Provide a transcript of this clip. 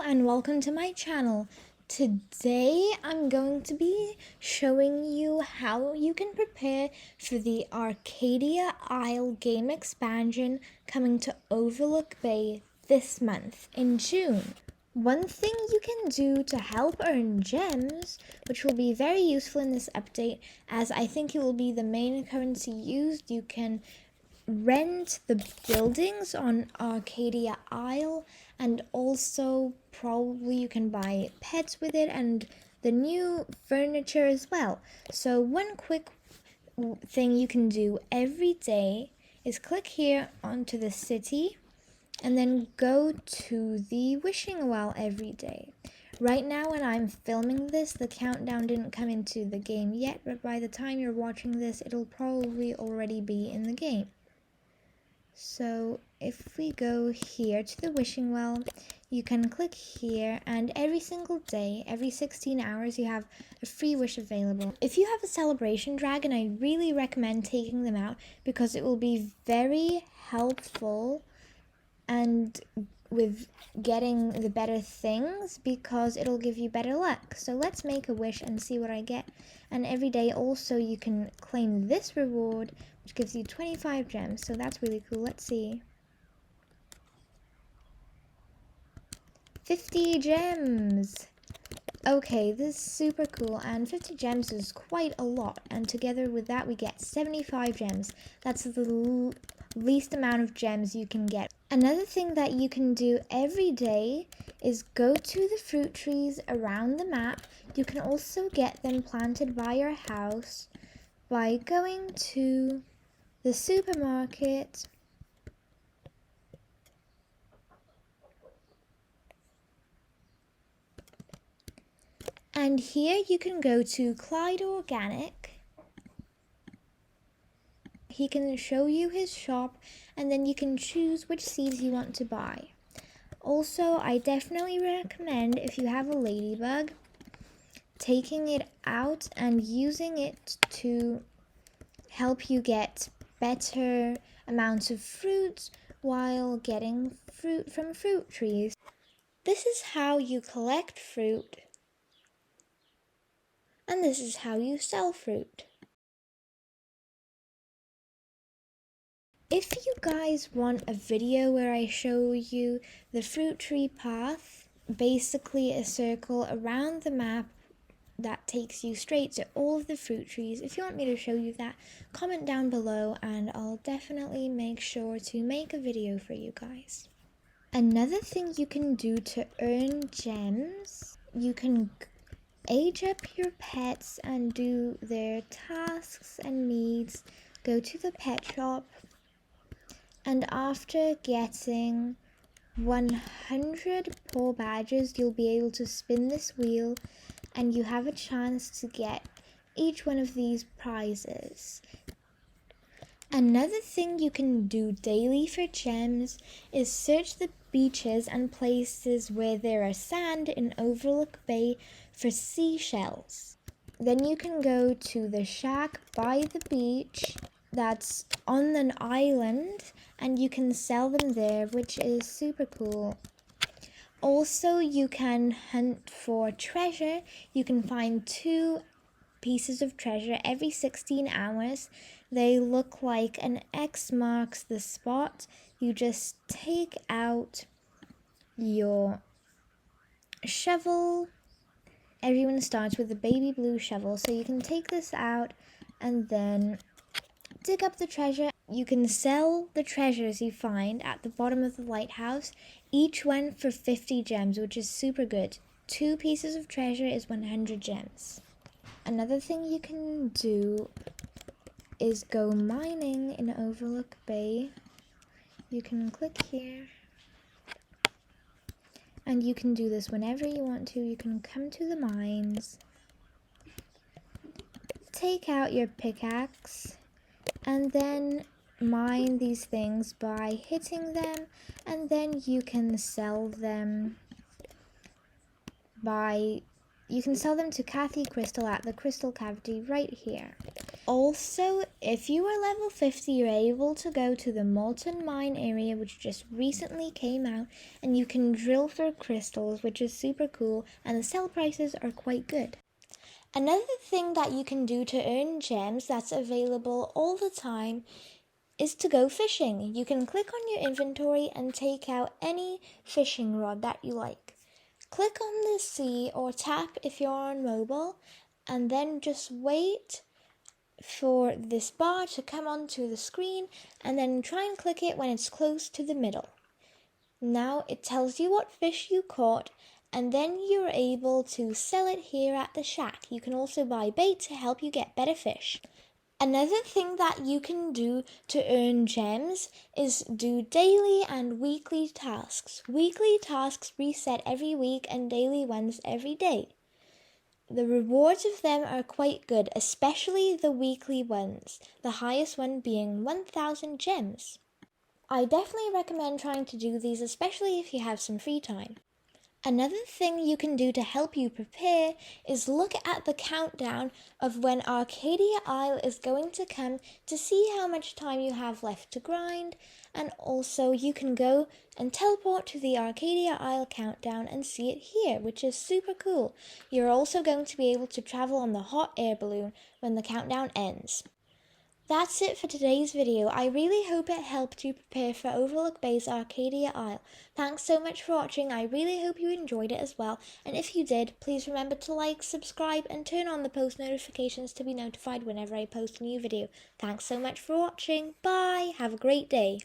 and welcome to my channel. Today I'm going to be showing you how you can prepare for the Arcadia Isle game expansion coming to Overlook Bay this month in June. One thing you can do to help earn gems, which will be very useful in this update as I think it will be the main currency used, you can rent the buildings on Arcadia Isle, and also probably you can buy pets with it and the new furniture as well. So one quick thing you can do every day is click here onto the city and then go to the wishing well every day. Right now when I'm filming this, the countdown didn't come into the game yet, but by the time you're watching this, it'll probably already be in the game. So if we go here to the wishing well, you can click here, and every single day, every 16 hours, you have a free wish available. If you have a celebration dragon, I really recommend taking them out because it will be very helpful and with getting the better things because it'll give you better luck. So let's make a wish and see what I get. And every day also you can claim this reward, which gives you 25 gems. So that's really cool. Let's see. 50 gems. Okay, this is super cool, and 50 gems is quite a lot, and together with that we get 75 gems. That's the least amount of gems you can get. Another thing that you can do every day is go to the fruit trees around the map. You can also get them planted by your house by going to the supermarket and here you can go to Clyde Organic. He can show you his shop and then you can choose which seeds you want to buy. Also, I definitely recommend, if you have a ladybug, taking it out and using it to help you get better amounts of fruits while getting fruit from fruit trees. This is how you collect fruit, and this is how you sell fruit. If you guys want a video where I show you the fruit tree path, basically a circle around the map that takes you straight to all of the fruit trees, if you want me to show you that, comment down below and I'll definitely make sure to make a video for you guys. Another thing you can do to earn gems, you can age up your pets and do their tasks and needs. Go to the pet shop, and after getting 100 paw badges, you'll be able to spin this wheel and you have a chance to get each one of these prizes. Another thing you can do daily for gems is search the beaches and places where there are sand in Overlook Bay for seashells. Then you can go to the shack by the beach that's on an island and you can sell them there, which is super cool. Also, you can hunt for treasure. You can find 2 pieces of treasure every 16 hours. They look like an X marks the spot. You just take out your shovel. Everyone starts with a baby blue shovel, so you can take this out and then dig up the treasure. You can sell the treasures you find at the bottom of the lighthouse, each one for 50 gems, which is super good. 2 pieces of treasure is 100 gems. Another thing you can do is go mining in Overlook Bay. You can click here and you can do this whenever you want to. You can come to the mines, take out your pickaxe, and then mine these things by hitting them, and then you can sell them by You can sell them to Kathy Crystal at the Crystal Cavity right here. Also, if you are level 50, you're able to go to the Molten Mine area, which just recently came out, and you can drill for crystals, which is super cool, and the sell prices are quite good. Another thing that you can do to earn gems that's available all the time is to go fishing. You can click on your inventory and take out any fishing rod that you like. Click on the sea or tap if you're on mobile, and then just wait for this bar to come onto the screen, and then try and click it when it's close to the middle. Now it tells you what fish you caught, and then you're able to sell it here at the shack. You can also buy bait to help you get better fish. Another thing that you can do to earn gems is do daily and weekly tasks. Weekly tasks reset every week and daily ones every day. The rewards of them are quite good, especially the weekly ones, the highest one being 1,000 gems. I definitely recommend trying to do these, especially if you have some free time. Another thing you can do to help you prepare is look at the countdown of when Arcadia Isle is going to come to see how much time you have left to grind, and also you can go and teleport to the Arcadia Isle countdown and see it here, which is super cool. You're also going to be able to travel on the hot air balloon when the countdown ends. That's it for today's video. I really hope it helped you prepare for Overlook Bay's Arcadia Isle. Thanks so much for watching. I really hope you enjoyed it as well. And if you did, please remember to like, subscribe, and turn on the post notifications to be notified whenever I post a new video. Thanks so much for watching. Bye! Have a great day.